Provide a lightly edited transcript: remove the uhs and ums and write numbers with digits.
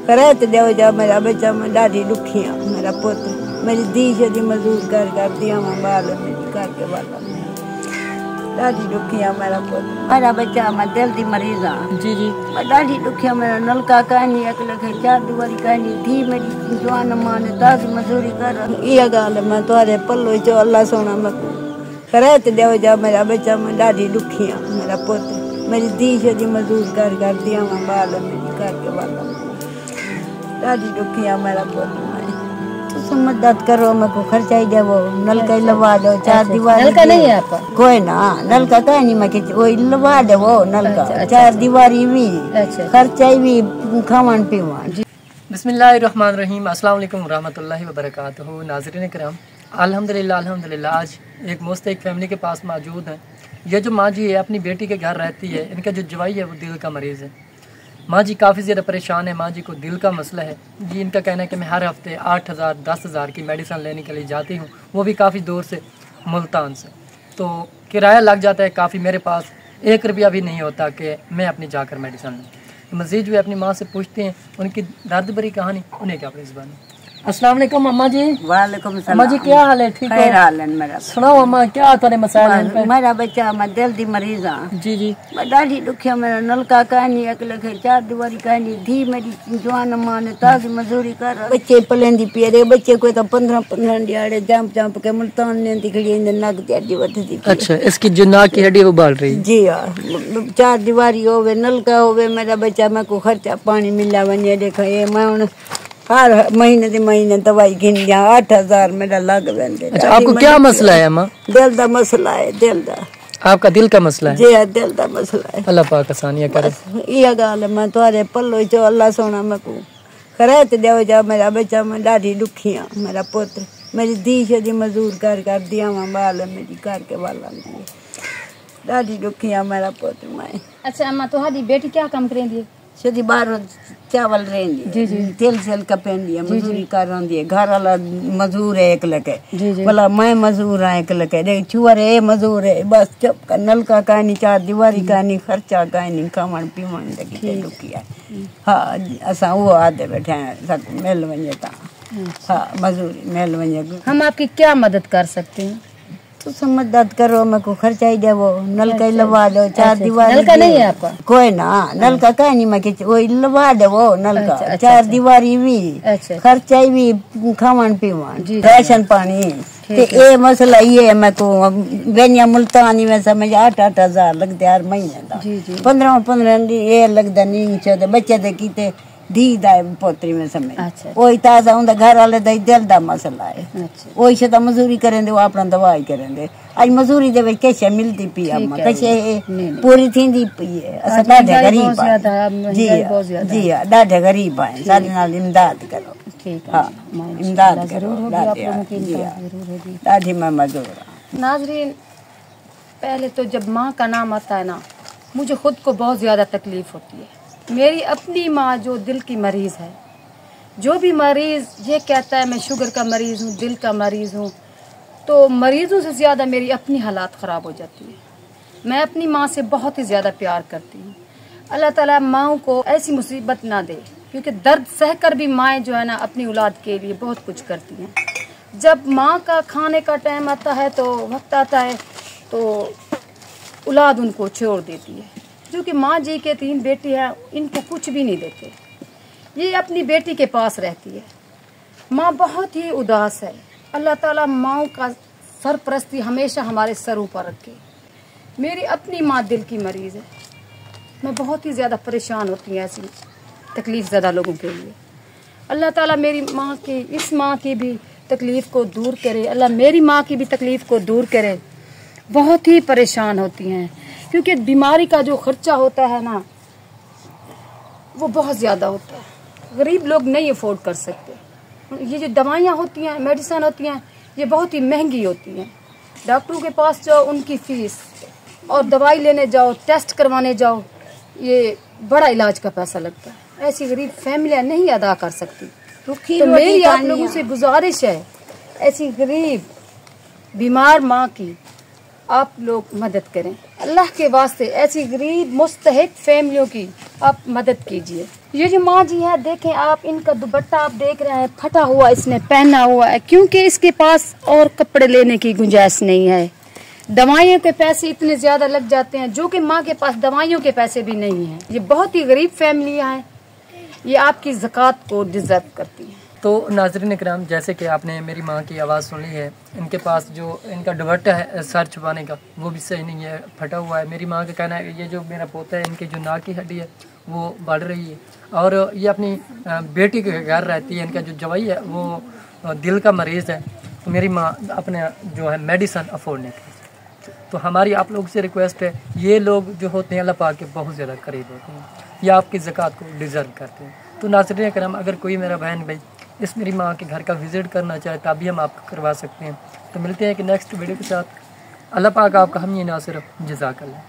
करे तो दो जा मेरा बच्चा मैं ॾाढी दुखी हाँ मेरा पुत्र मेरी धी शदी मजदूर कर दिया मैं बाल मेरी घर के वाला ॾाढी दुखी हाँ मेरा पुत्र मेरा बच्चा मैं दिल दी मरीज हाँ जी जी मैं ॾाढी दुखी हाँ मेरा नलका कहानी एक लखे 4 दीवारी कहानी धी मेरी जवान मां ने ताज़ी मजदूरी कर ये गाल मैं तुम्हारे पल्लो चो अल्लाह सोना मैं करे तो दो जा मेरा बच्चा मैं ॾाढी दुखी हाँ मेरा पुत्र मेरी धी शदी मजदूर कर दिया मैं बाल मेरी घर के वाला ॾाढी दुखी हाँ मेरा पुत्र तुम मदद करो मेरे को खर्चा ही दे वो नलका ही लगा दो 4 दीवार नलका नहीं है आपका कोई ना नलका का नहीं मैं वो लगा दे वो नलका 4 दीवारी भी खर्चा भी खावन पीवन। बिस्मिल्लाहिर्रहमानिर्रहीम अस्सलाम वालेकुम रहमतुल्लाहि व बरकातहू। नाज़रीन किराम अल्हम्दुलिल्लाह आज एक मुस्तहिक फैमिली के पास मौजूद हैं। ये जो माँ जी है अपनी बेटी के घर रहती है। इनका जो जवाई है वो दिल का मरीज़ है। माँ जी काफ़ी ज़्यादा परेशान है। माँ जी को दिल का मसला है जी। इनका कहना है कि मैं हर हफ्ते 8,000 10,000 की मेडिसिन लेने के लिए जाती हूँ, वो भी काफ़ी दूर से, मुल्तान से। तो किराया लग जाता है काफ़ी। मेरे पास 1 रुपया भी नहीं होता कि मैं अपनी जाकर मेडिसिन लूँ। मज़ीद जो अपनी माँ से पूछते हैं उनकी दर्द भरी कहानी, उन्हें क्या अपनी ज़बानी। अस्सलाम वालेकुम अम्मा जी। वालेकुम सलाम। अम्मा जी क्या हाल है? ठीक है हाल है मेरा। सुनाओ अम्मा क्या तुम्हारे मसाइल हैं? मेरा बच्चा मैं दिल दी मरीज हाँ जी जी मैं ॾाढी दुखी हाँ मेरा नलका कहानी एक लखे 4 दीवारी कहानी धी मेरी जवान मां ने ताज़ी मजदूरी कर बच्चे पलेंदी पिए बच्चे को तो 15 दिहाड़े जंप के मुल्तान ने खड़ी नग की हड्डी वधदी। अच्छा इसकी जो नाक की हड्डी वो बाल रही। जी हाँ 4 दीवारी होवे नलका होवे मेरा बच्चा मैं को खर्चा पानी मिला वने देखा ये मैं हुन हर महीने दवाई गिन गया 8,000 मेरा लग वेंदे। अच्छा आपको क्या मसला है अम्मा? दिल दा मसला है। दिल दा आपका दिल का मसला है? जी हाँ दिल दा मसला है। अल्लाह पाक आसानियां करे। ये गाल है मैं तुम्हारे पल्लो चो अल्लाह सोना मैं को करे तो दो जा मेरा बच्चा मैं ॾाढी दुखी हाँ मेरा पुत्र मेरी धी शदी मजदूर कर दिया मैं बाल मेरी घर के वाला ॾाढी दुखी हाँ मेरा पुत्र मैं। अच्छा अम्मा तुम्हारी बेटी क्या काम करेंदी? सदी 12 चावल रेंदी जी जी तेल सेल कपेंदी है मजदूरी कर रही है। घर वाला मजदूर है 1 लखे जी जी बोला मैं मजदूर हाँ 1 लखे देख चुअर है मजदूर है बस चुप का नलका कहानी 4 दीवारी कहानी खर्चा कहानी खावन पीवन लगी दुखी है। हाँ असा वो आदे बैठे हैं सब मिल वने ता हाँ मजदूरी मिल वने। हम आपकी क्या मदद कर सकते हैं? तो मदद करो मेरे को खर्चा ही दे वो नलका ही लगा दो 4 दीवारी। नलका नहीं है आपका? कोई ना नलका का नहीं मैं वो लगा दे वो नलका 4 दीवारी भी खर्चा भी खावन पीवन राशन पानी ते ये मसला ये मैं को बेनिया मुल्तानी में समझ 8,000 लगते हर महीने का 15 ये लगता नहीं चाहिए बच्चे दे कीते धी दा पोतरी में समझ वही ताजा उनका घर वाले दा दिल दा मसला है। वही से मजदूरी करेंदे वो अपना दवाई करेंदे आज मजदूरी दे कैसे मिलती पी अम्मा कैसे पूरी थींदी पी है। असा ॾाढा गरीब है जी जी ॾाढा गरीब है सारी नाल इमदाद करो। ठीक है हाँ इमदाद करो ॾाढी मैं मजदूर। नाजरीन पहले तो जब माँ का नाम आता है ना मुझे खुद को बहुत ज़्यादा तकलीफ होती है। मेरी अपनी माँ जो दिल की मरीज़ है, जो भी मरीज़ ये कहता है मैं शुगर का मरीज़ हूँ दिल का मरीज़ हूँ, तो मरीज़ों से ज़्यादा मेरी अपनी हालात ख़राब हो जाती है। मैं अपनी माँ से बहुत ही ज़्यादा प्यार करती हूँ। अल्लाह ताला माँओं को ऐसी मुसीबत ना दे क्योंकि दर्द सहकर भी माएँ जो है ना अपनी औलाद के लिए बहुत कुछ करती हैं। जब माँ का खाने का टाइम आता है तो वक्त आता है तो औलाद उनको छोड़ देती है। क्योंकि माँ जी के 3 बेटी हैं इनको कुछ भी नहीं देते, ये अपनी बेटी के पास रहती है। माँ बहुत ही उदास है। अल्लाह ताला माँओं का सरपरस्ती हमेशा हमारे सर ऊपर रखे। मेरी अपनी माँ दिल की मरीज़ है। मैं बहुत ही ज़्यादा परेशान होती हूँ ऐसी तकलीफ़ ज़्यादा लोगों के लिए। अल्लाह ताला मेरी माँ की इस माँ की भी तकलीफ़ को दूर करे। अल्लाह मेरी माँ की भी तकलीफ़ को दूर करे। बहुत ही परेशान होती हैं क्योंकि बीमारी का जो खर्चा होता है ना वो बहुत ज़्यादा होता है। गरीब लोग नहीं अफोर्ड कर सकते। ये जो दवाइयाँ होती हैं मेडिसिन होती हैं ये बहुत ही महंगी होती हैं। डॉक्टरों के पास जाओ उनकी फ़ीस और दवाई लेने जाओ टेस्ट करवाने जाओ ये बड़ा इलाज का पैसा लगता है। ऐसी गरीब फैमिलियाँ नहीं अदा कर सकती। तो मेरी आप लोगों से गुजारिश है ऐसी गरीब बीमार माँ की आप लोग मदद करें। अल्लाह के वास्ते ऐसी गरीब मुस्तहिक फैमिलियों की आप मदद कीजिए। ये जो माँ जी है, देखें आप, इनका दुपट्टा आप देख रहे हैं फटा हुआ इसने पहना हुआ है, क्योंकि इसके पास और कपड़े लेने की गुंजाइश नहीं है। दवाइयों के पैसे इतने ज़्यादा लग जाते हैं, जो कि माँ के पास दवाइयों के पैसे भी नहीं हैं। ये बहुत ही गरीब फैमिलियाँ हैं, ये आपकी ज़कात को डिज़र्व करती हैं। तो नाज़रीन इकराम, जैसे कि आपने मेरी माँ की आवाज़ सुनी है, इनके पास जो इनका दुपट्टा है सर छुपाने का, वो भी सही नहीं है, फटा हुआ है। मेरी माँ का कहना है ये जो मेरा पोता है, इनकी जो नाक की हड्डी है वो बढ़ रही है, और ये अपनी बेटी के घर रहती है। इनका जो जवाई है वो दिल का मरीज़ है, तो मेरी माँ अपने जो है मेडिसन अफोर्ड नहीं कर सकती। तो हमारी आप लोग से रिक्वेस्ट है, ये लोग जो होते हैं अल्लाह पाक के बहुत ज़्यादा करीब होते हैं, ये आपकी ज़कात को डिज़र्व करते हैं। तो नाज़रीन करम, अगर कोई मेरा बहन भाई इस मेरी माँ के घर का विज़िट करना चाहे तभी हम आपको करवा सकते हैं। तो मिलते हैं कि नेक्स्ट वीडियो के साथ। अल्लाह पाक आपका हम ये नासिर जज़ाकल्लाह।